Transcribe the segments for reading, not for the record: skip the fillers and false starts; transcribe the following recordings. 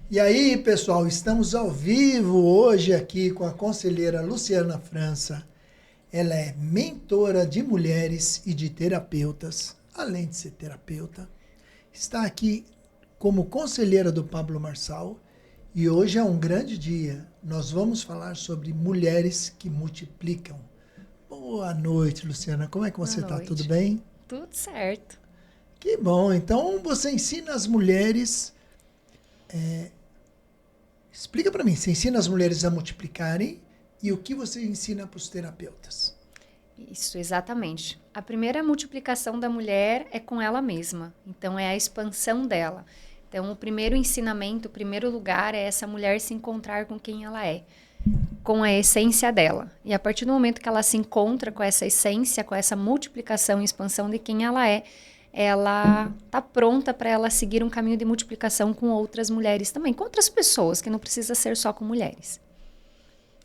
E aí, pessoal, estamos ao vivo hoje aqui com a conselheira Luciana França. Ela é mentora de mulheres e de terapeutas, além de ser terapeuta. Está aqui como conselheira do Pablo Marçal e hoje é um grande dia. Nós vamos falar sobre mulheres que multiplicam. Boa noite, Luciana. Como é que você está? Tudo bem? Tudo certo. Que bom. Então, você ensina as mulheres... Explica para mim, você ensina as mulheres a multiplicarem e o que você ensina para os terapeutas? Isso, exatamente. A primeira multiplicação da mulher é com ela mesma. Então, é a expansão dela. Então, o primeiro ensinamento, o primeiro lugar é essa mulher se encontrar com quem ela é, com a essência dela. E a partir do momento que ela se encontra com essa essência, com essa multiplicação e expansão de quem ela está pronta para ela seguir um caminho de multiplicação com outras mulheres também, com outras pessoas, que não precisa ser só com mulheres.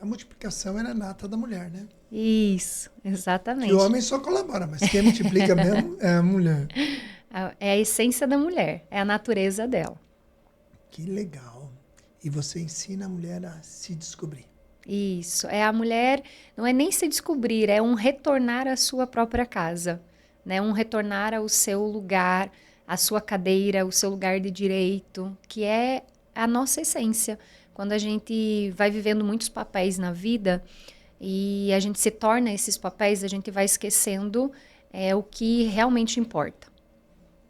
A multiplicação é nata da mulher, né? Isso, exatamente. Que o homem só colabora, mas quem multiplica mesmo é a mulher. É a essência da mulher, é a natureza dela. Que legal. E você ensina a mulher a se descobrir. Isso, é a mulher, não é nem se descobrir, é um retornar à sua própria casa, né? Um retornar ao seu lugar, à sua cadeira, o seu lugar de direito, que é a nossa essência. Quando a gente vai vivendo muitos papéis na vida e a gente se torna esses papéis, a gente vai esquecendo o que realmente importa.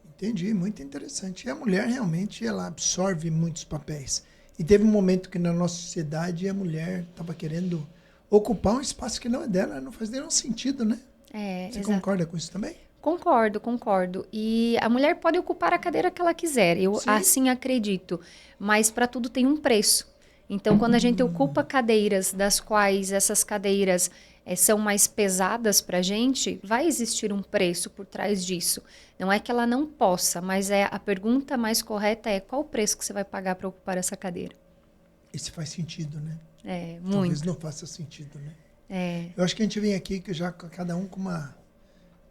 Entendi, muito interessante. E a mulher realmente ela absorve muitos papéis. E teve um momento que na nossa sociedade a mulher estava querendo ocupar um espaço que não é dela, não faz nenhum sentido, né? Você concorda com isso também? Concordo. E a mulher pode ocupar a cadeira que ela quiser, eu Sim. assim acredito. Mas para tudo tem um preço. Então, quando a gente ocupa cadeiras das quais essas cadeiras são mais pesadas para a gente, vai existir um preço por trás disso. Não é que ela não possa, mas a pergunta mais correta é qual o preço que você vai pagar para ocupar essa cadeira? Isso faz sentido, né? Muito. Talvez não faça sentido, né? Eu acho que a gente vem aqui que já cada um com uma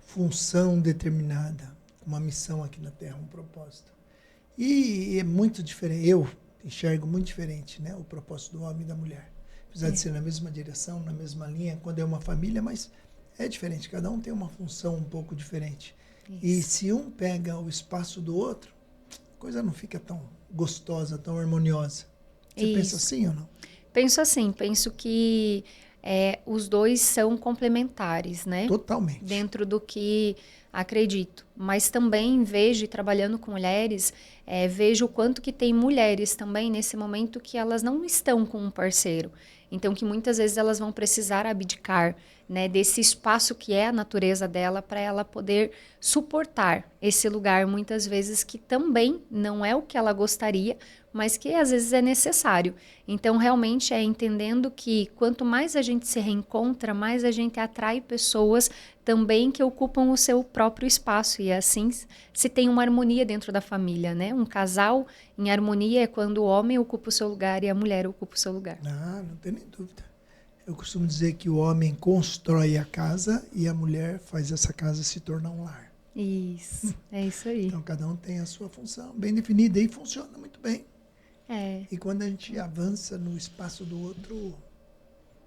função determinada, uma missão aqui na Terra, um propósito. E é muito diferente, eu enxergo muito diferente, né, o propósito do homem e da mulher. Apesar de ser na mesma direção, na mesma linha, quando é uma família, mas é diferente, cada um tem uma função um pouco diferente. Isso. E se um pega o espaço do outro, a coisa não fica tão gostosa, tão harmoniosa. Você pensa assim ou não? Penso assim, penso que os dois são complementares, né? Totalmente. Dentro do que acredito. Mas também vejo, trabalhando com mulheres, vejo o quanto que tem mulheres também nesse momento que elas não estão com um parceiro. Então, que muitas vezes elas vão precisar abdicar, né, desse espaço que é a natureza dela para ela poder suportar esse lugar, muitas vezes, que também não é o que ela gostaria, mas que às vezes é necessário. Então, realmente é entendendo que quanto mais a gente se reencontra, mais a gente atrai pessoas também que ocupam o seu próprio espaço. E assim se tem uma harmonia dentro da família, né? Um casal em harmonia é quando o homem ocupa o seu lugar e a mulher ocupa o seu lugar. Não tem nem dúvida. Eu costumo dizer que o homem constrói a casa e a mulher faz essa casa se tornar um lar. Isso, é isso aí. Então, cada um tem a sua função bem definida e funciona muito bem. E quando a gente avança no espaço do outro,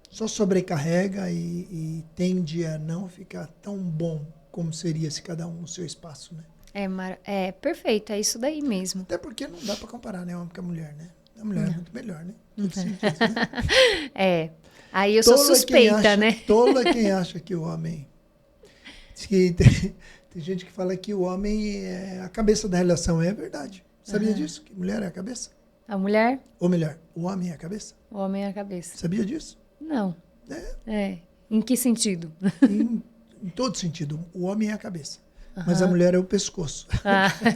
só sobrecarrega e tende a não ficar tão bom como seria se cada um no seu espaço, né? Perfeito, é isso daí mesmo. Até porque não dá para comparar, né, homem com a mulher, né? A mulher é muito melhor, né? Tudo sentido, né? Aí eu sou suspeita, né? Tola quem acha que o homem... Diz que tem gente que fala que o homem é a cabeça da relação. É verdade. Sabia disso? Que mulher é a cabeça? A mulher? Ou melhor, o homem é a cabeça? O homem é a cabeça. Sabia disso? Não. Em que sentido? Em todo sentido. O homem é a cabeça. Mas a mulher é o pescoço.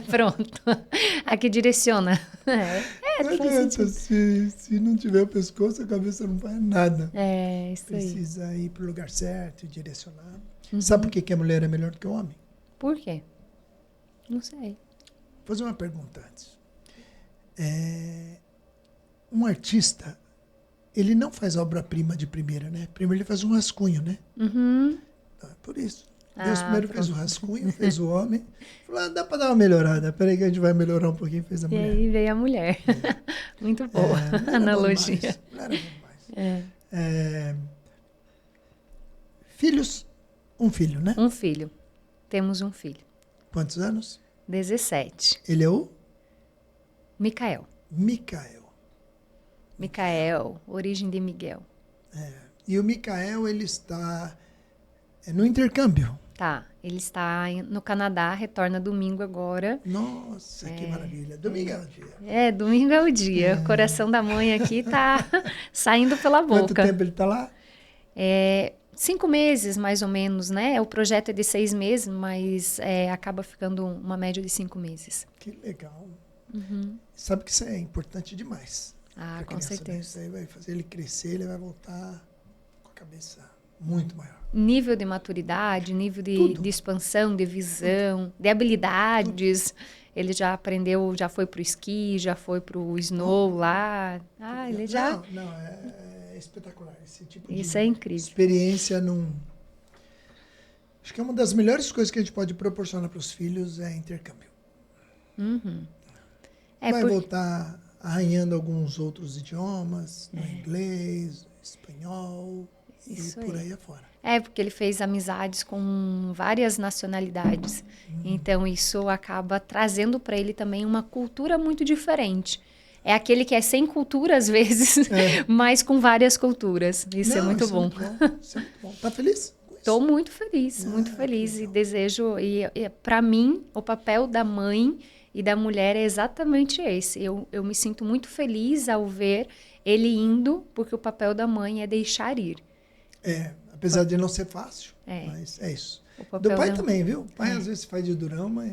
Pronto. Aqui direciona. Não adianta, se não tiver o pescoço, a cabeça não faz nada. Isso aí. Precisa ir para o lugar certo e direcionar. Sabe por que a mulher é melhor do que o homem? Por quê? Não sei. Vou fazer uma pergunta antes. Um artista, ele não faz obra-prima de primeira, né? Primeiro ele faz um rascunho, né? Uhum. Então, é por isso. Deus primeiro fez o rascunho, fez o homem. Falou, dá para dar uma melhorada. Peraí que a gente vai melhorar um pouquinho, fez a mulher. E aí veio a mulher. Muito boa analogia. Mulher é bom demais. Filhos, um filho, né? Um filho. Temos um filho. Quantos anos? 17. Ele é o? Micael. Micael, origem de Miguel. E o Micael, ele está no intercâmbio. Tá, ele está no Canadá, retorna domingo agora. Nossa, que maravilha. Domingo é o dia. Domingo é o dia. O coração da mãe aqui tá saindo pela boca. Quanto tempo ele está lá? 5 meses, mais ou menos, né? O projeto é de 6 meses, mas acaba ficando uma média de 5 meses. Que legal. Sabe que isso é importante demais. Ah, com certeza. Né? Isso aí vai fazer ele crescer, ele vai voltar com a cabeça muito maior. Nível de maturidade, nível de expansão, de visão, de habilidades. Ele já aprendeu, já foi pro esqui, já foi pro snow lá. Ele já... Não, é espetacular. Esse tipo Isso de é incrível. Experiência Acho que é uma das melhores coisas que a gente pode proporcionar para os filhos é intercâmbio. Vai voltar arranhando alguns outros idiomas, no inglês, no espanhol Isso e por aí afora. Porque ele fez amizades com várias nacionalidades. Então, isso acaba trazendo para ele também uma cultura muito diferente. É aquele que é sem cultura, às vezes, mas com várias culturas. Isso é muito bom. Isso é muito bom. Tá feliz? Estou muito feliz, muito feliz. E desejo... E para mim, o papel da mãe e da mulher é exatamente esse. Eu me sinto muito feliz ao ver ele indo, porque o papel da mãe é deixar ir. Apesar de não ser fácil, mas é isso. Do pai também, viu? O pai às vezes faz de durão, mas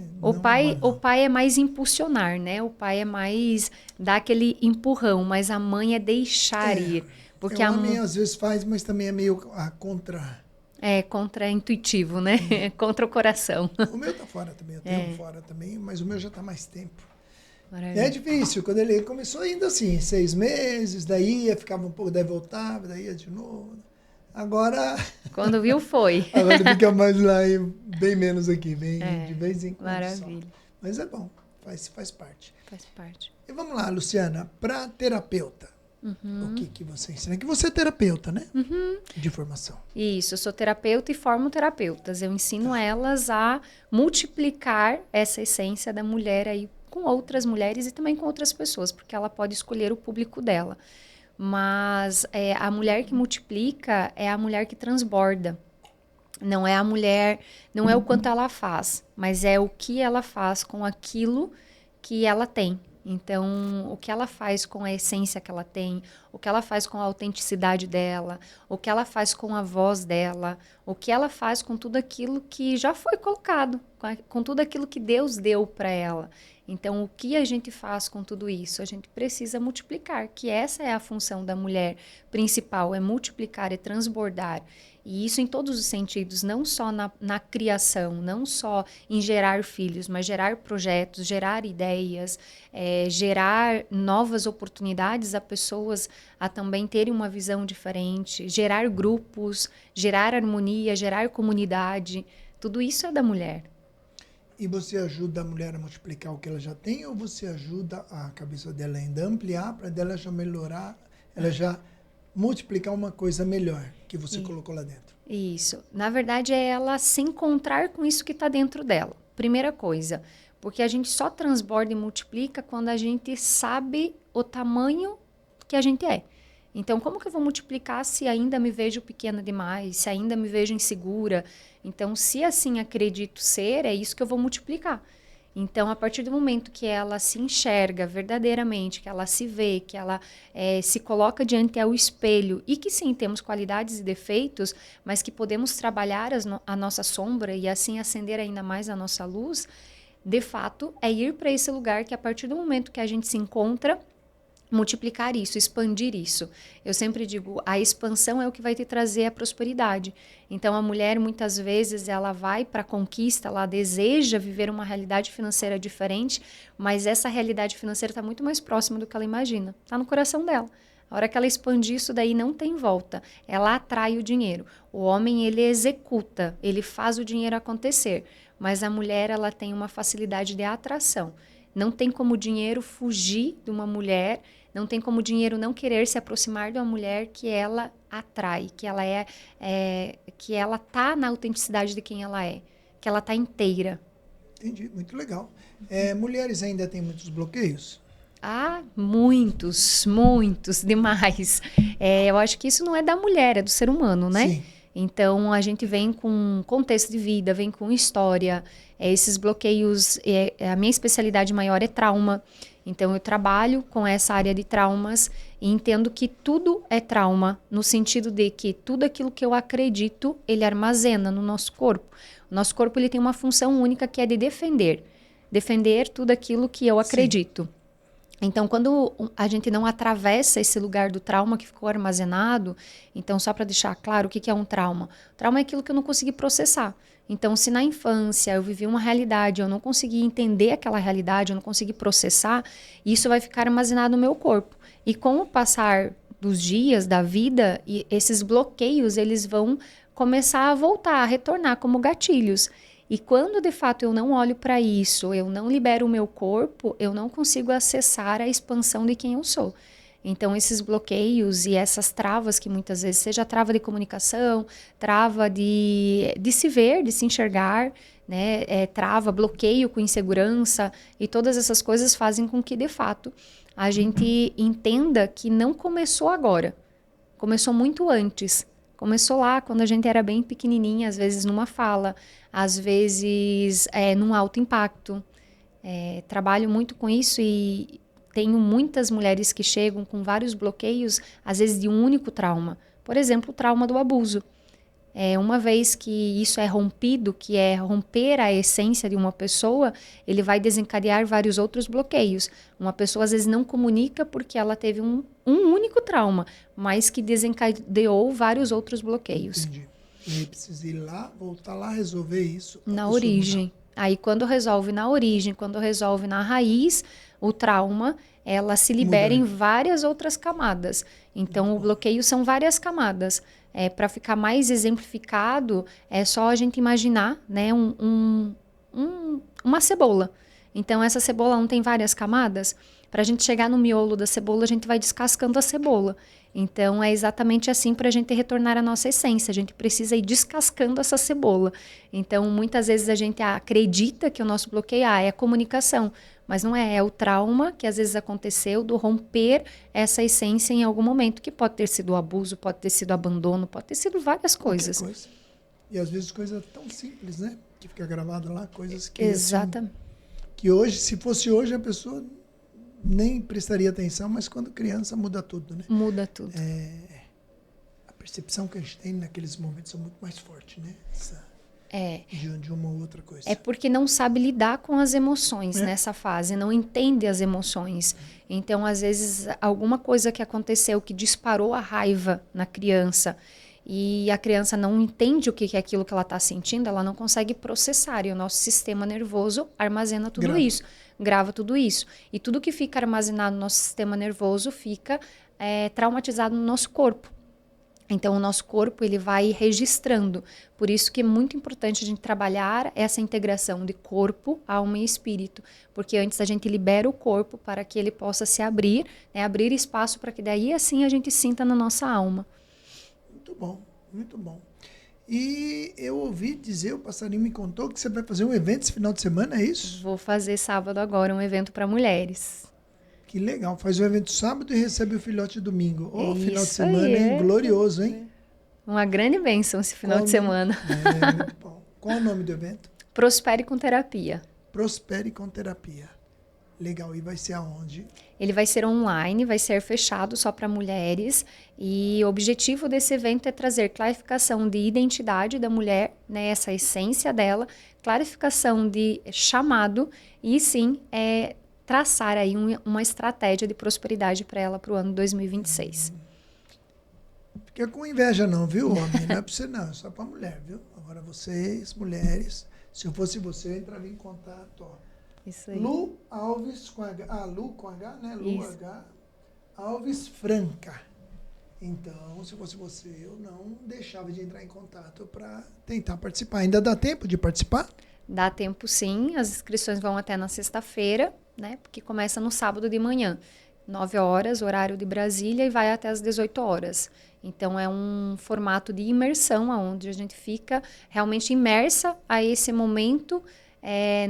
o pai é mais impulsionar, né? O pai é mais dar aquele empurrão, mas a mãe é deixar ir. Porque o homem às vezes faz, mas também é meio contra... contra-intuitivo, né? Contra o coração. O meu tá fora também, eu tenho um fora também, mas o meu já tá mais tempo. Maravilha. É difícil, quando ele começou ainda assim, 6 meses, daí ficava um pouco, daí voltava, daí ia de novo... Agora... Quando viu, foi. Agora fica mais lá e bem menos aqui, bem de vez em quando. Maravilha. Só. Mas é bom, faz parte. Faz parte. E vamos lá, Luciana, para terapeuta, o que você ensina? Que você é terapeuta, né? De formação. Isso, eu sou terapeuta e formo terapeutas. Eu ensino elas a multiplicar essa essência da mulher aí com outras mulheres e também com outras pessoas, porque ela pode escolher o público dela. Mas a mulher que multiplica é a mulher que transborda. Não é a mulher, não é o quanto ela faz, mas é o que ela faz com aquilo que ela tem. Então, o que ela faz com a essência que ela tem, o que ela faz com a autenticidade dela, o que ela faz com a voz dela, o que ela faz com tudo aquilo que já foi colocado, com tudo aquilo que Deus deu para ela. Então, o que a gente faz com tudo isso? A gente precisa multiplicar, que essa é a função da mulher principal, é multiplicar, é transbordar. E isso em todos os sentidos, não só na criação, não só em gerar filhos, mas gerar projetos, gerar ideias, gerar novas oportunidades a pessoas a também terem uma visão diferente, gerar grupos, gerar harmonia, gerar comunidade. Tudo isso é da mulher. E você ajuda a mulher a multiplicar o que ela já tem ou você ajuda a cabeça dela ainda a ampliar para dela já melhorar, ela já multiplicar uma coisa melhor que você colocou lá dentro? Isso. Na verdade, é ela se encontrar com isso que está dentro dela. Primeira coisa, porque a gente só transborda e multiplica quando a gente sabe o tamanho que a gente é. Então, como que eu vou multiplicar se ainda me vejo pequena demais, se ainda me vejo insegura? Então, se assim acredito ser, é isso que eu vou multiplicar. Então, a partir do momento que ela se enxerga verdadeiramente, que ela se vê, que ela se coloca diante ao espelho e que sim, temos qualidades e defeitos, mas que podemos trabalhar a nossa sombra e assim acender ainda mais a nossa luz, de fato, é ir para esse lugar que a partir do momento que a gente se encontra, multiplicar isso, expandir isso. Eu sempre digo, a expansão é o que vai te trazer a prosperidade. Então, a mulher, muitas vezes, ela vai para a conquista, ela deseja viver uma realidade financeira diferente, mas essa realidade financeira está muito mais próxima do que ela imagina. Está no coração dela. A hora que ela expandir isso daí, não tem volta. Ela atrai o dinheiro. O homem, ele executa, ele faz o dinheiro acontecer. Mas a mulher, ela tem uma facilidade de atração. Não tem como o dinheiro fugir de uma mulher, não tem como o dinheiro não querer se aproximar de uma mulher que ela atrai, que ela que ela tá na autenticidade de quem ela é, que ela tá inteira. Entendi, muito legal. Mulheres ainda têm muitos bloqueios? Ah, muitos, demais. Eu acho que isso não é da mulher, é do ser humano, né? Sim. Então, a gente vem com contexto de vida, vem com história. Esses bloqueios, a minha especialidade maior é trauma. Então, eu trabalho com essa área de traumas e entendo que tudo é trauma, no sentido de que tudo aquilo que eu acredito, ele armazena no nosso corpo. O nosso corpo, ele tem uma função única que é de defender. Defender tudo aquilo que eu acredito. Sim. Então, quando a gente não atravessa esse lugar do trauma que ficou armazenado, então, só para deixar claro, o que é um trauma? O trauma é aquilo que eu não consegui processar. Então, se na infância eu vivi uma realidade, eu não consegui entender aquela realidade, eu não consegui processar, isso vai ficar armazenado no meu corpo. E com o passar dos dias, da vida, esses bloqueios, eles vão começar a voltar, a retornar como gatilhos. E quando, de fato, eu não olho para isso, eu não libero o meu corpo, eu não consigo acessar a expansão de quem eu sou. Então, esses bloqueios e essas travas que muitas vezes, seja trava de comunicação, trava de se ver, de se enxergar, né? Trava, bloqueio com insegurança, e todas essas coisas fazem com que, de fato, a gente entenda que não começou agora, começou muito antes. Começou lá, quando a gente era bem pequenininha, às vezes numa fala, às vezes num alto impacto. Trabalho muito com isso e tenho muitas mulheres que chegam com vários bloqueios, às vezes de um único trauma. Por exemplo, o trauma do abuso. Uma vez que isso é rompido, que é romper a essência de uma pessoa, ele vai desencadear vários outros bloqueios. Uma pessoa às vezes não comunica porque ela teve um único trauma, mas que desencadeou vários outros bloqueios. Entendi. E aí precisa ir lá, voltar lá, resolver isso. Na origem. Aí quando resolve na origem, quando resolve na raiz, o trauma, ela se libera em várias outras camadas. Então, o bloqueio são várias camadas. Para ficar mais exemplificado, é só a gente imaginar, né, uma cebola. Então, essa cebola não tem várias camadas? Para a gente chegar no miolo da cebola, a gente vai descascando a cebola. Então, é exatamente assim para a gente retornar à nossa essência. A gente precisa ir descascando essa cebola. Então, muitas vezes a gente acredita que o nosso bloqueio é a comunicação. Mas não é o trauma que às vezes aconteceu do romper essa essência em algum momento, que pode ter sido o abuso, pode ter sido abandono, pode ter sido várias coisas. Coisa. E às vezes coisas tão simples, né? Que fica gravado lá, coisas que... Exatamente. Assim, que hoje, se fosse hoje, a pessoa nem prestaria atenção, mas quando criança muda tudo, né? Muda tudo. A percepção que a gente tem naqueles momentos é muito mais forte, né? De uma ou outra coisa. É porque não sabe lidar com as emoções nessa fase, não entende as emoções. Então, às vezes, alguma coisa que aconteceu que disparou a raiva na criança e a criança não entende o que é aquilo que ela está sentindo, ela não consegue processar. E o nosso sistema nervoso armazena tudo isso, grava tudo isso. E tudo que fica armazenado no nosso sistema nervoso fica traumatizado no nosso corpo. Então, o nosso corpo ele vai registrando. Por isso que é muito importante a gente trabalhar essa integração de corpo, alma e espírito. Porque antes a gente libera o corpo para que ele possa se abrir, né, abrir espaço para que daí assim a gente sinta na nossa alma. Muito bom, muito bom. E eu ouvi dizer, o passarinho me contou que você vai fazer um evento esse final de semana, é isso? Vou fazer sábado agora um evento para mulheres. Que legal, faz o evento sábado e recebe o filhote domingo. Final de semana, aí, hein? Glorioso, hein? Uma grande bênção esse final de semana. Muito bom. Qual o nome do evento? Prospere com Terapia. Prospere com Terapia. Legal, e vai ser aonde? Ele vai ser online, vai ser fechado só para mulheres, e o objetivo desse evento é trazer clarificação de identidade da mulher, né, essa essência dela, clarificação de chamado e sim, traçar aí uma estratégia de prosperidade para ela para o ano 2026. Fica com inveja não, viu, homem? Não é para você não, é só para mulher, viu? Agora vocês, mulheres, se eu fosse você, eu entrava em contato, ó. Isso aí. Lu Alves com H, Lu com H, né? Lu Isso. H, Alves Franca. Então, se fosse você, eu não deixava de entrar em contato para tentar participar. Ainda dá tempo de participar? Dá tempo sim, as inscrições vão até na sexta-feira, né? Porque começa no sábado de manhã, 9 horas, horário de Brasília, e vai até as 18 horas. Então, é um formato de imersão, onde a gente fica realmente imersa a esse momento,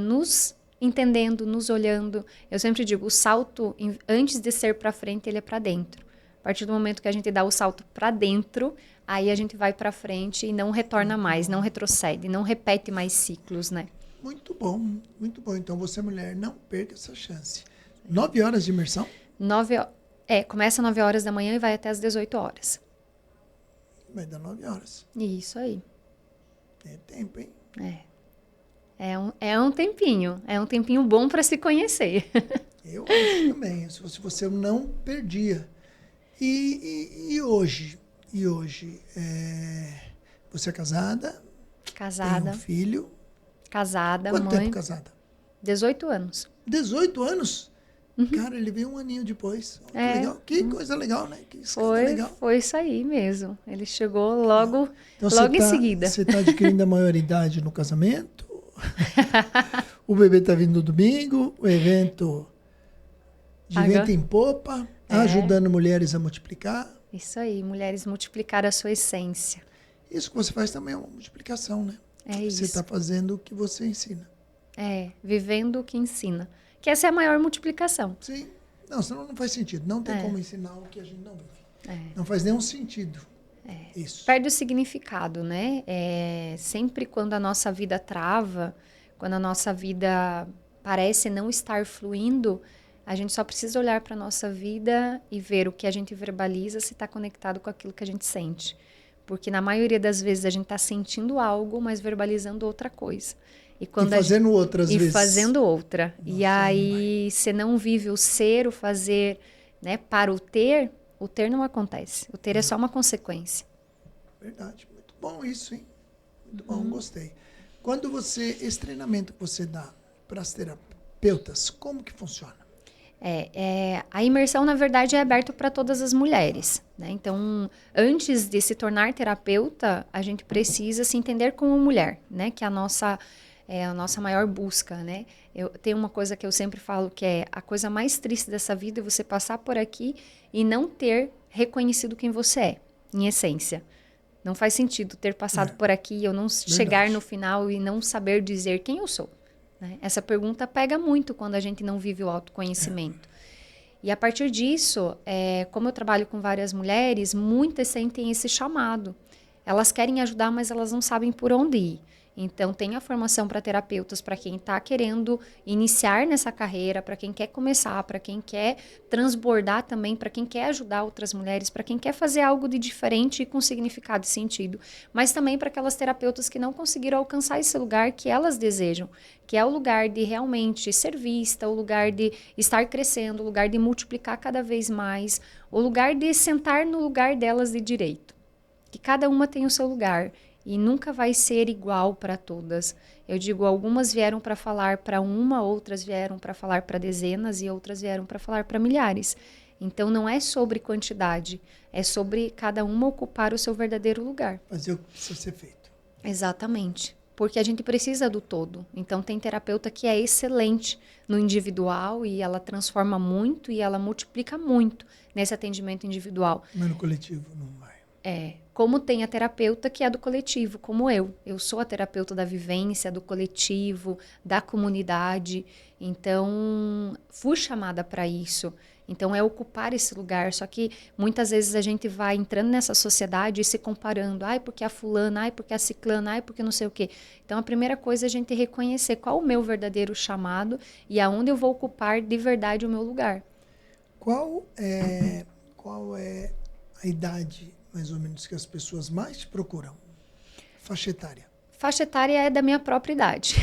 nos entendendo, nos olhando. Eu sempre digo, o salto, antes de ser para frente, ele é para dentro. A partir do momento que a gente dá o salto para dentro, aí a gente vai para frente e não retorna mais, não retrocede, não repete mais ciclos, né? Muito bom, muito bom. Então, você, mulher, não perca essa chance. 9 horas de imersão? Começa às 9 horas da manhã e vai até às 18 horas. Vai dar 9 horas. Isso aí. É tempo, hein? É um tempinho bom para se conhecer. Eu acho também. Se fosse você, eu não perdia. E hoje? Você é casada? Casada. Tem um filho? Casada, Quanto mãe. tempo casada? 18 anos. 18 anos? Uhum. Cara, ele veio um aninho depois. Que legal. Que coisa legal, né? Que legal. Foi isso aí mesmo. Ele chegou logo em seguida. Você está adquirindo a maioridade no casamento? O bebê está vindo no domingo, o evento de vento em popa, ajudando mulheres a multiplicar. Isso aí, mulheres multiplicar a sua essência. Isso que você faz também é uma multiplicação, né? Isso. Você está fazendo o que você ensina. Vivendo o que ensina. Que essa é a maior multiplicação. Sim. Não, senão não faz sentido. Não tem como ensinar o que a gente não vive. Não faz nenhum sentido. Isso. Perde o significado, né? Sempre quando a nossa vida trava, quando a nossa vida parece não estar fluindo, a gente só precisa olhar para a nossa vida e ver o que a gente verbaliza se está conectado com aquilo que a gente sente. Porque na maioria das vezes a gente está sentindo algo, mas verbalizando outra coisa. E fazendo outras vezes. E fazendo outra. Nossa, e aí você não vive o ser, o fazer, né? Para o ter não acontece. O ter é só uma consequência. Verdade. Muito bom isso, hein? Muito bom, gostei. Quando esse treinamento que você dá para as terapeutas, como que funciona? A imersão, na verdade, é aberta para todas as mulheres, né? Então, antes de se tornar terapeuta, a gente precisa se entender como mulher, né? Que é a nossa maior busca, né? Tem uma coisa que eu sempre falo, que é a coisa mais triste dessa vida é você passar por aqui e não ter reconhecido quem você é, em essência. Não faz sentido ter passado por aqui e eu não chegar no final e não saber dizer quem eu sou. Né? Essa pergunta pega muito quando a gente não vive o autoconhecimento. E a partir disso, como eu trabalho com várias mulheres, muitas sentem esse chamado. Elas querem ajudar, mas elas não sabem por onde ir. Então, tem a formação para terapeutas, para quem está querendo iniciar nessa carreira, para quem quer começar, para quem quer transbordar também, para quem quer ajudar outras mulheres, para quem quer fazer algo de diferente e com significado e sentido. Mas também para aquelas terapeutas que não conseguiram alcançar esse lugar que elas desejam, que é o lugar de realmente ser vista, o lugar de estar crescendo, o lugar de multiplicar cada vez mais, o lugar de sentar no lugar delas de direito. Que cada uma tem o seu lugar. E nunca vai ser igual para todas. Eu digo, algumas vieram para falar para uma, outras vieram para falar para dezenas e outras vieram para falar para milhares. Então, não é sobre quantidade, é sobre cada uma ocupar o seu verdadeiro lugar. Fazer o que precisa ser feito. Exatamente. Porque a gente precisa do todo. Então, tem terapeuta que é excelente no individual e ela transforma muito e ela multiplica muito nesse atendimento individual. Mas no coletivo não vai. Como tem a terapeuta que é do coletivo, como eu. Eu sou a terapeuta da vivência, do coletivo, da comunidade. Então, fui chamada para isso. Então, é ocupar esse lugar. Só que muitas vezes a gente vai entrando nessa sociedade e se comparando. Ai, porque a fulana, ai, porque a ciclana, ai, porque não sei o quê. Então, a primeira coisa é a gente reconhecer qual o meu verdadeiro chamado e aonde eu vou ocupar de verdade o meu lugar. Qual é a idade, mais ou menos, que as pessoas mais te procuram? Faixa etária. Faixa etária é da minha própria idade.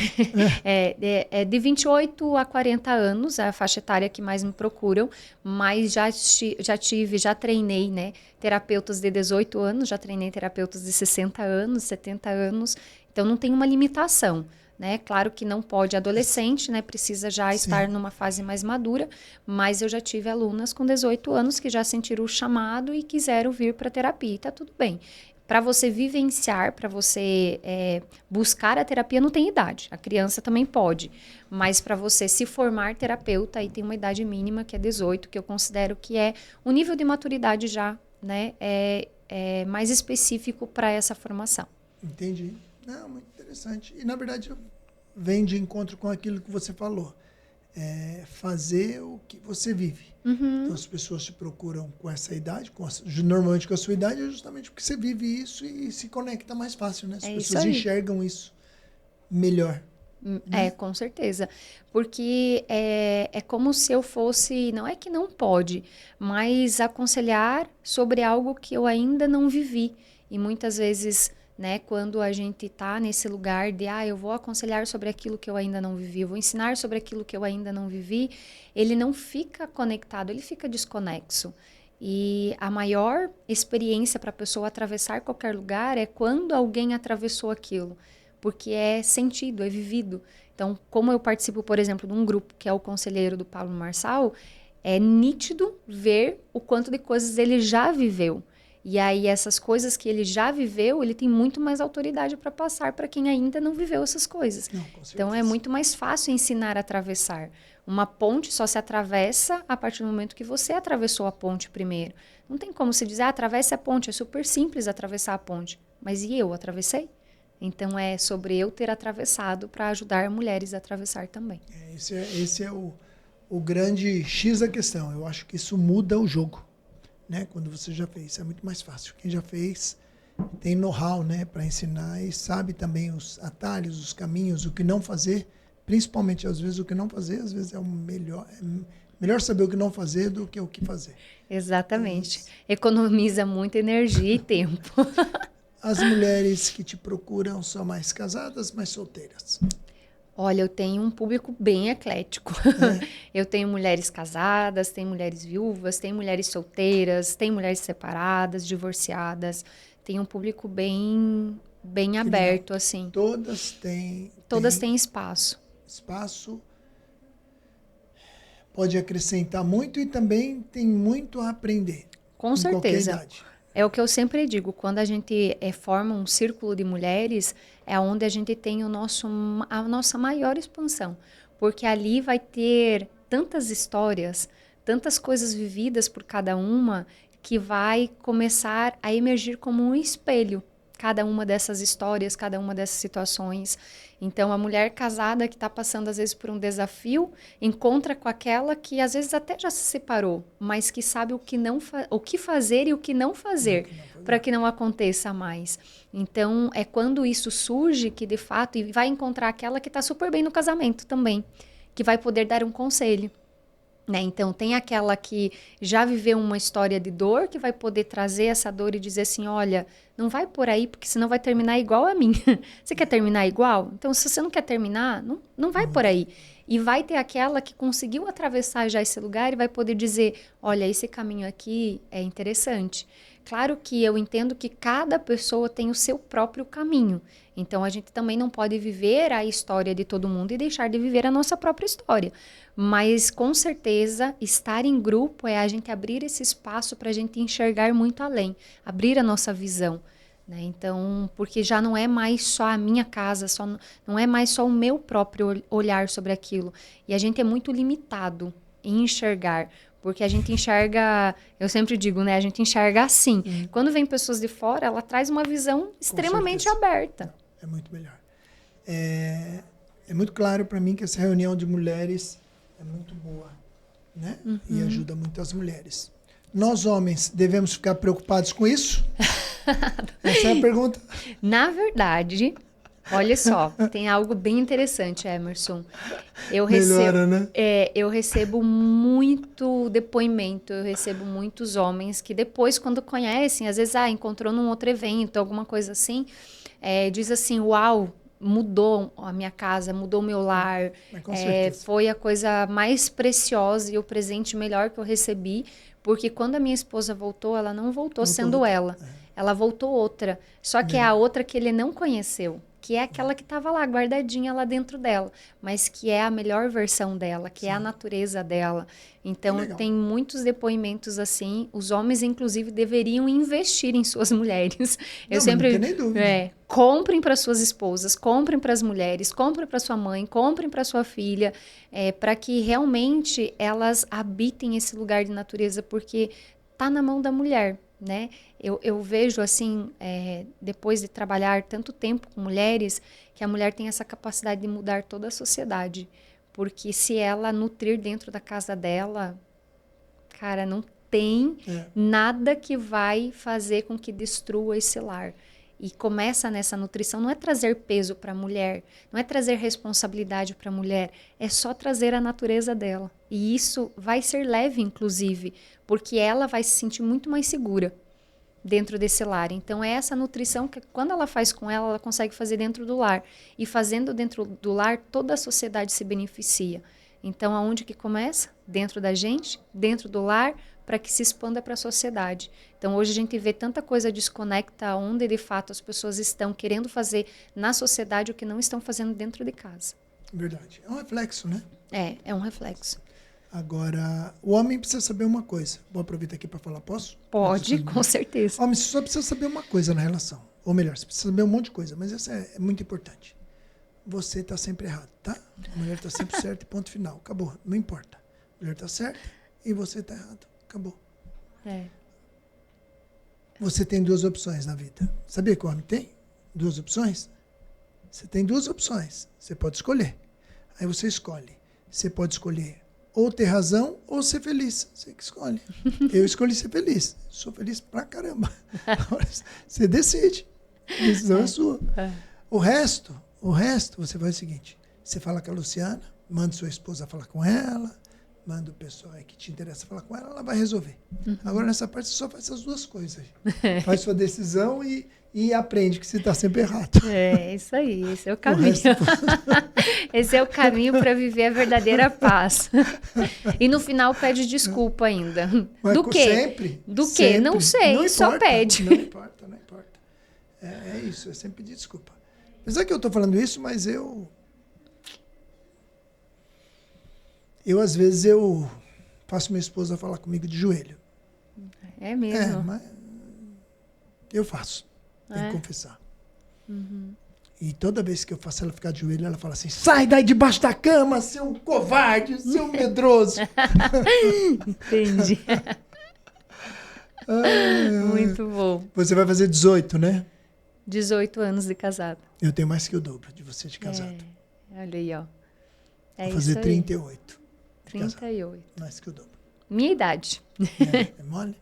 É de 28 a 40 anos, é a faixa etária que mais me procuram, mas já treinei, né, terapeutas de 18 anos, já treinei terapeutas de 60 anos, 70 anos, então não tem uma limitação. né? Claro que não pode adolescente, né? Precisa já estar numa fase mais madura, mas eu já tive alunas com 18 anos que já sentiram o chamado e quiseram vir para terapia, e tá tudo bem. Para você vivenciar, para você buscar a terapia, não tem idade. A criança também pode. Mas para você se formar terapeuta, aí tem uma idade mínima, que é 18, que eu considero que é um nível de maturidade já, né? É mais específico para essa formação. Entendi. Não, muito interessante. E, na verdade, vem de encontro com aquilo que você falou. Fazer o que você vive. Uhum. Então, as pessoas te procuram com essa idade, normalmente com a sua idade, é justamente porque você vive isso e se conecta mais fácil, né? As pessoas enxergam isso melhor. Né? Com certeza. Porque é como se eu fosse, não é que não pode, mas aconselhar sobre algo que eu ainda não vivi. E muitas vezes, né, quando a gente está nesse lugar de, eu vou aconselhar sobre aquilo que eu ainda não vivi, eu vou ensinar sobre aquilo que eu ainda não vivi, ele não fica conectado, ele fica desconexo. E a maior experiência para a pessoa atravessar qualquer lugar é quando alguém atravessou aquilo, porque é sentido, é vivido. Então, como eu participo, por exemplo, de um grupo que é o Conselheiro do Pablo Marçal, é nítido ver o quanto de coisas ele já viveu. E aí, essas coisas que ele já viveu, ele tem muito mais autoridade para passar para quem ainda não viveu essas coisas. Não, então, é muito mais fácil ensinar a atravessar. Uma ponte só se atravessa a partir do momento que você atravessou a ponte primeiro. Não tem como se dizer, atravesse a ponte. É super simples atravessar a ponte. Mas e eu atravessei? Então, é sobre eu ter atravessado para ajudar mulheres a atravessar também. Esse é o grande X da questão. Eu acho que isso muda o jogo. Né? Quando você já fez, é muito mais fácil. Quem já fez tem know-how, né, para ensinar e sabe também os atalhos, os caminhos, o que não fazer, principalmente às vezes o que não fazer, às vezes é melhor saber o que não fazer do que o que fazer. Exatamente. Economiza muita energia e tempo. As mulheres que te procuram são mais casadas, mais solteiras? Olha, eu tenho um público bem eclético. Eu tenho mulheres casadas, tenho mulheres viúvas, tenho mulheres solteiras, tenho mulheres separadas, divorciadas. Tenho um público bem aberto, legal. Assim. Todas têm espaço. Espaço. Pode acrescentar muito e também tem muito a aprender. Com certeza. Qualquer idade. É o que eu sempre digo, quando a gente forma um círculo de mulheres, é onde a gente tem a nossa maior expansão. Porque ali vai ter tantas histórias, tantas coisas vividas por cada uma, que vai começar a emergir como um espelho. Cada uma dessas histórias, cada uma dessas situações. Então, a mulher casada que está passando, às vezes, por um desafio, encontra com aquela que, às vezes, até já se separou, mas que sabe o que fazer e o que não fazer, para que não aconteça mais. Então, é quando isso surge que, de fato, e vai encontrar aquela que está super bem no casamento também, que vai poder dar um conselho. Né? Então, tem aquela que já viveu uma história de dor, que vai poder trazer essa dor e dizer assim, olha, não vai por aí, porque senão vai terminar igual a mim. Você quer terminar igual? Então, se você não quer terminar, não vai por aí. E vai ter aquela que conseguiu atravessar já esse lugar e vai poder dizer, olha, esse caminho aqui é interessante. Claro que eu entendo que cada pessoa tem o seu próprio caminho. Então, a gente também não pode viver a história de todo mundo e deixar de viver a nossa própria história. Mas, com certeza, estar em grupo é a gente abrir esse espaço para a gente enxergar muito além, abrir a nossa visão. Né? Então, porque já não é mais só a minha casa, não é mais só o meu próprio olhar sobre aquilo. E a gente é muito limitado em enxergar. Porque a gente enxerga, eu sempre digo, né? A gente enxerga assim. Quando vem pessoas de fora, ela traz uma visão extremamente aberta. É muito melhor. É muito claro para mim que essa reunião de mulheres é muito boa, né? E ajuda muito as mulheres. Nós, homens, devemos ficar preocupados com isso? Essa é a pergunta. Na verdade... Olha só, tem algo bem interessante, Emerson. Melhora, né? Eu recebo muito depoimento, eu recebo muitos homens que depois, quando conhecem, às vezes, encontrou num outro evento, alguma coisa assim, diz assim, uau, mudou a minha casa, mudou o meu lar, foi a coisa mais preciosa e o presente melhor que eu recebi, porque quando a minha esposa voltou, ela não voltou sendo ela voltou outra, só que é a outra que ele não conheceu. que é aquela que estava lá, guardadinha lá dentro dela, mas que é a melhor versão dela, que é a natureza dela. Então, tem muitos depoimentos assim. Os homens, inclusive, deveriam investir em suas mulheres. Eu sempre... Não tem nem dúvida. Comprem para suas esposas, comprem para as mulheres, comprem para sua mãe, comprem para sua filha, para que realmente elas habitem esse lugar de natureza, porque tá na mão da mulher, né? Eu vejo assim, depois de trabalhar tanto tempo com mulheres, que a mulher tem essa capacidade de mudar toda a sociedade. Porque se ela nutrir dentro da casa dela, cara, não tem nada que vai fazer com que destrua esse lar. E começa nessa nutrição, não é trazer peso para a mulher, não é trazer responsabilidade para a mulher, é só trazer a natureza dela. E isso vai ser leve, inclusive, porque ela vai se sentir muito mais segura dentro desse lar. Então, é essa nutrição que, quando ela faz com ela, ela consegue fazer dentro do lar. E fazendo dentro do lar, toda a sociedade se beneficia. Então, aonde que começa? Dentro da gente, dentro do lar, para que se expanda para a sociedade. Então, hoje a gente vê tanta coisa desconecta, onde de fato as pessoas estão querendo fazer na sociedade o que não estão fazendo dentro de casa. Verdade. É um reflexo, né? É um reflexo. Agora, o homem precisa saber uma coisa. Vou aproveitar aqui para falar, posso? Pode, com certeza. O homem só precisa saber uma coisa na relação. Ou melhor, você precisa saber um monte de coisa, mas essa é muito importante. Você está sempre errado, tá? A mulher está sempre certa e ponto final. Acabou, não importa. A mulher está certa e você está errado. Acabou. Você tem duas opções na vida. Sabia que o homem tem? Duas opções? Você tem duas opções. Você pode escolher. Aí você escolhe. Você pode escolher ou ter razão ou ser feliz. Você que escolhe. Eu escolhi ser feliz. Sou feliz pra caramba. Agora, você decide. A decisão é sua. O resto, você faz o seguinte. Você fala com a Luciana, manda sua esposa falar com ela, manda o pessoal aí que te interessa falar com ela, ela vai resolver. Agora, nessa parte, você só faz essas duas coisas. Faz sua decisão e aprende que você está sempre errado. Isso aí, esse é o caminho. Esse é o caminho para viver a verdadeira paz. E no final pede desculpa ainda. Mas do quê? Sempre? Do sempre. quê? Não sei, não só importa, pede. Não importa. É isso, é sempre pedir desculpa. Apesar que eu estou falando isso, mas às vezes, eu faço minha esposa falar comigo de joelho. É mesmo? Mas eu faço. Tenho que confessar. E toda vez que eu faço ela ficar de joelho, ela fala assim, sai daí debaixo da cama, seu covarde, seu medroso. Entendi. Muito bom. Você vai fazer 18, né? 18 anos de casado. Eu tenho mais que o dobro de você de casado. Olha aí, ó. Vou fazer 38. 38. Mais que o dobro. Minha idade. É mole?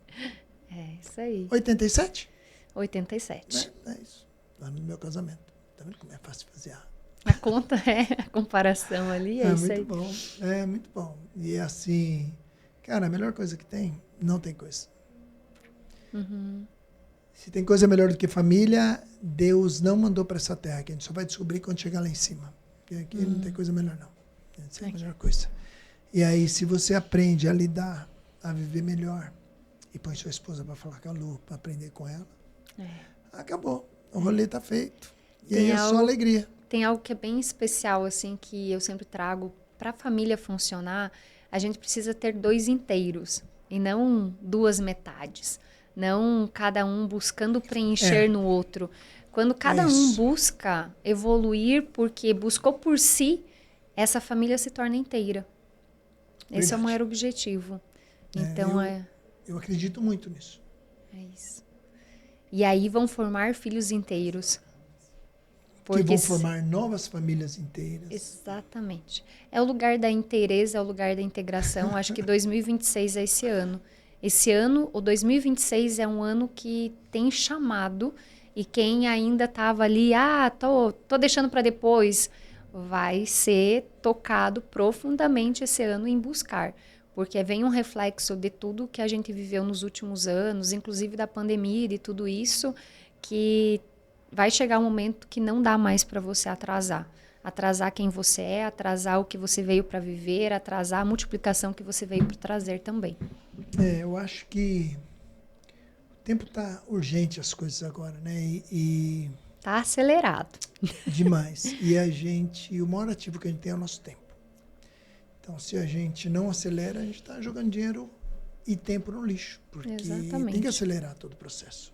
É, isso aí. 87? 87. É isso. Ano do meu casamento. Tá vendo como é fácil fazer a conta, a comparação ali, é isso muito aí. Bom. É muito bom. E é assim, cara, a melhor coisa que tem, não tem coisa. Se tem coisa melhor do que família, Deus não mandou para essa terra, que a gente só vai descobrir quando chegar lá em cima. Porque aqui não tem coisa melhor, não. Essa é a melhor coisa. E aí, se você aprende a lidar, a viver melhor, e põe sua esposa para falar com a Lu, para aprender com ela, acabou. O rolê tá feito. E aí é só alegria. Tem algo que é bem especial, assim, que eu sempre trago. Para a família funcionar, a gente precisa ter 2 inteiros, e não 2 metades. Não cada um buscando preencher no outro. Quando cada um busca evoluir porque buscou por si, essa família se torna inteira. Verdade. Esse é o maior objetivo. Então, eu acredito muito nisso. É isso. E aí vão formar filhos inteiros. Que vão formar novas famílias inteiras. Exatamente. É o lugar da inteireza, é o lugar da integração. Acho que 2026 é esse ano. Esse ano, o 2026, é um ano que tem chamado, e quem ainda estava ali, tô deixando para depois, vai ser tocado profundamente esse ano em buscar. Porque vem um reflexo de tudo que a gente viveu nos últimos anos, inclusive da pandemia e de tudo isso, que vai chegar um momento que não dá mais para você atrasar. Atrasar quem você é, atrasar o que você veio para viver, atrasar a multiplicação que você veio para trazer também. Eu acho que o tempo está urgente, as coisas agora, né? E tá acelerado. Demais. E o maior ativo que a gente tem é o nosso tempo. Então, se a gente não acelera, a gente está jogando dinheiro e tempo no lixo. Porque Exatamente. tem que acelerar todo o processo.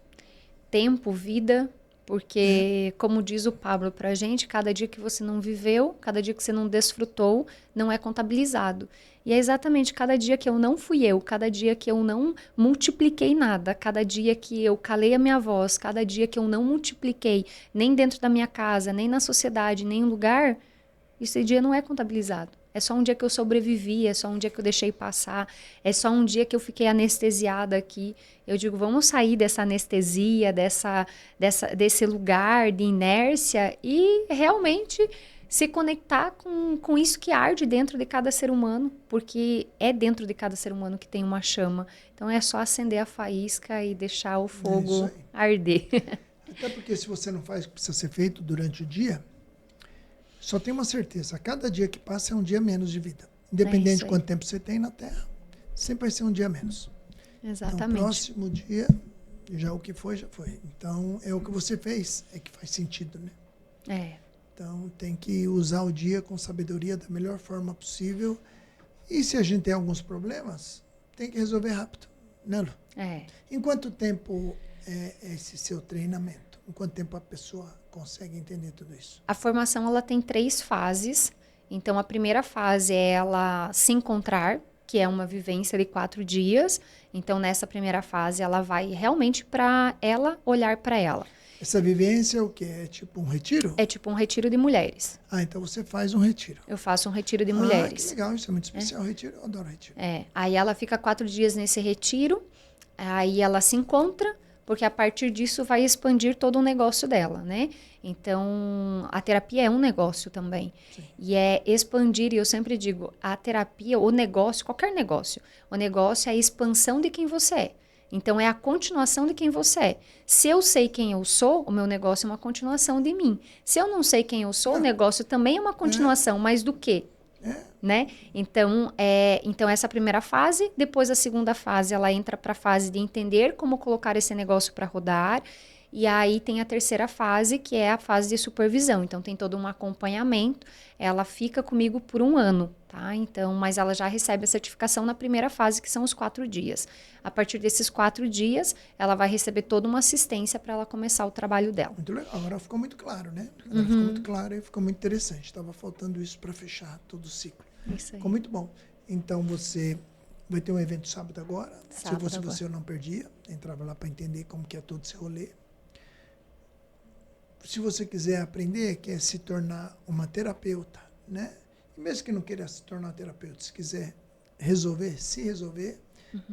Tempo, vida, porque, como diz o Pablo pra gente, cada dia que você não viveu, cada dia que você não desfrutou, não é contabilizado. E é exatamente cada dia que eu não fui eu, cada dia que eu não multipliquei nada, cada dia que eu calei a minha voz, cada dia que eu não multipliquei, nem dentro da minha casa, nem na sociedade, nem em lugar, esse dia não é contabilizado. É só um dia que eu sobrevivi, é só um dia que eu deixei passar, é só um dia que eu fiquei anestesiada aqui. Eu digo, vamos sair dessa anestesia, desse lugar de inércia e realmente se conectar com isso que arde dentro de cada ser humano, porque é dentro de cada ser humano que tem uma chama. Então é só acender a faísca e deixar o fogo arder. Até porque se você não faz o que precisa ser feito durante o dia, só tem uma certeza, a cada dia que passa é um dia menos de vida. Independente de quanto tempo você tem na Terra, sempre vai ser um dia menos. Exatamente. Então, o próximo dia, já o que foi, já foi. Então, é o que você fez, é que faz sentido, né? Então, tem que usar o dia com sabedoria da melhor forma possível. E se a gente tem alguns problemas, tem que resolver rápido, né, Lu? Em quanto tempo é esse seu treinamento? Em quanto tempo a pessoa consegue entender tudo isso? A formação ela tem 3 fases. Então, a primeira fase é ela se encontrar, que é uma vivência de 4 dias. Então, nessa primeira fase, ela vai realmente para ela olhar para ela. Essa vivência é o quê? É tipo um retiro? É tipo um retiro de mulheres. Então você faz um retiro. Eu faço um retiro de mulheres. Que legal, isso é muito especial. Retiro, eu adoro retiro. Aí ela fica 4 dias nesse retiro, aí ela se encontra, porque a partir disso vai expandir todo o negócio dela, né? Então, a terapia é um negócio também. Sim. E é expandir, e eu sempre digo, a terapia, o negócio, qualquer negócio, o negócio é a expansão de quem você é. Então, é a continuação de quem você é. Se eu sei quem eu sou, o meu negócio é uma continuação de mim. Se eu não sei quem eu sou, o negócio também é uma continuação, mas do quê? Né? Então, essa primeira fase, depois a segunda fase, ela entra para a fase de entender como colocar esse negócio para rodar, e aí tem a terceira fase, que é a fase de supervisão. Então, tem todo um acompanhamento, ela fica comigo por 1 ano, tá? Então, mas ela já recebe a certificação na primeira fase, que são os 4 dias. A partir desses 4 dias, ela vai receber toda uma assistência para ela começar o trabalho dela. Muito legal. Agora ficou muito claro, né? Agora ficou muito claro e ficou muito interessante. Estava faltando isso para fechar todo o ciclo. Isso aí. Ficou muito bom. Então, você vai ter um evento sábado agora. Se eu fosse você, eu não perdia. Entrava lá para entender como que é todo esse rolê. Se você quiser aprender, quer se tornar uma terapeuta, né? E mesmo que não queira se tornar terapeuta, se quiser se resolver,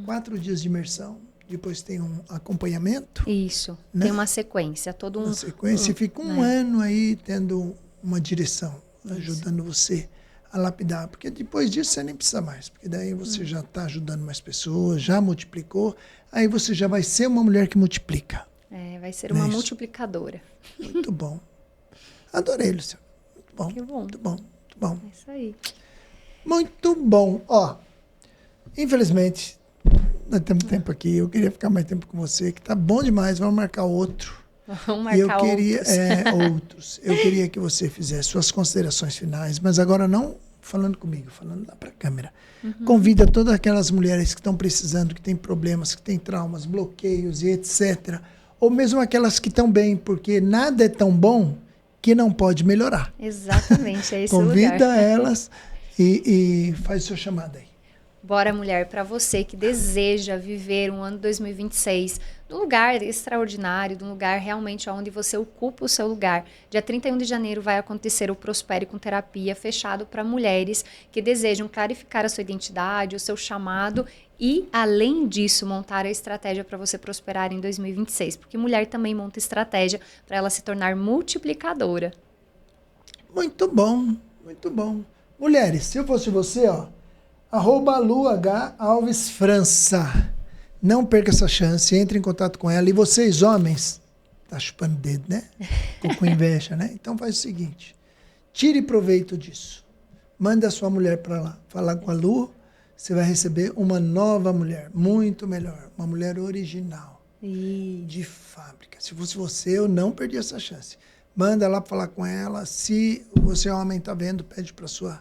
4 dias de imersão, depois tem um acompanhamento. Isso, né? Tem uma sequência, uma sequência, e fica um ano aí tendo uma direção, ajudando você a lapidar, porque depois disso você nem precisa mais, porque daí você já está ajudando mais pessoas, já multiplicou, aí você já vai ser uma mulher que multiplica. Vai ser uma multiplicadora. Muito bom. Adorei, Luciano. Muito bom. Que bom. Muito bom. Muito bom. É isso aí. Muito bom. Ó, infelizmente, nós temos tempo aqui. Eu queria ficar mais tempo com você, que tá bom demais. Vamos marcar outro. Vamos marcar outros. Eu queria que você fizesse suas considerações finais, mas agora não falando comigo, falando lá para a câmera. Convida todas aquelas mulheres que estão precisando, que têm problemas, que têm traumas, bloqueios e etc., ou mesmo aquelas que estão bem, porque nada é tão bom que não pode melhorar. Exatamente, é esse o lugar. Convida elas e faz o seu chamado aí. Bora, mulher, para você que deseja viver um ano 2026 num lugar extraordinário, num lugar realmente onde você ocupa o seu lugar. Dia 31 de janeiro vai acontecer o Prospere com Terapia, fechado para mulheres que desejam clarificar a sua identidade, o seu chamado e, além disso, montar a estratégia para você prosperar em 2026. Porque mulher também monta estratégia para ela se tornar multiplicadora. Muito bom, muito bom. Mulheres, se eu fosse você, ó, @LuHAlvesFrança. Não perca essa chance, entre em contato com ela. E vocês, homens, tá chupando o dedo, né? Com inveja, né? Então faz o seguinte, tire proveito disso. Manda a sua mulher para lá, falar com a Lu, você vai receber uma nova mulher, muito melhor, uma mulher original. Isso. De fábrica. Se fosse você, eu não perdi essa chance. Manda lá para falar com ela. Se você, homem, está vendo, pede para sua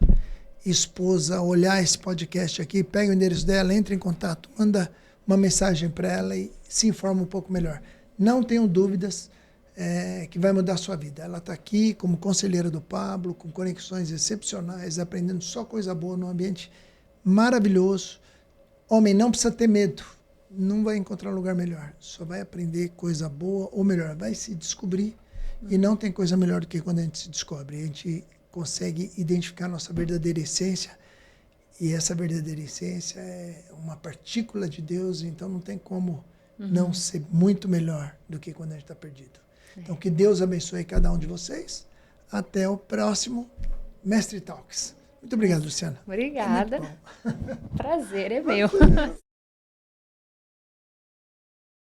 esposa olhar esse podcast aqui, pega o endereço dela, entre em contato, manda uma mensagem para ela e se informa um pouco melhor. Não tenham dúvidas que vai mudar a sua vida. Ela está aqui como conselheira do Pablo, com conexões excepcionais, aprendendo só coisa boa num ambiente maravilhoso. Homem, não precisa ter medo. Não vai encontrar lugar melhor. Só vai aprender coisa boa, ou melhor, vai se descobrir. E não tem coisa melhor do que quando a gente se descobre. A gente consegue identificar a nossa verdadeira essência. E essa verdadeira essência é uma partícula de Deus, então não tem como não ser muito melhor do que quando a gente está perdido. Então, que Deus abençoe cada um de vocês. Até o próximo Mestre Talks. Muito obrigado, Luciana. Obrigada. Prazer é meu.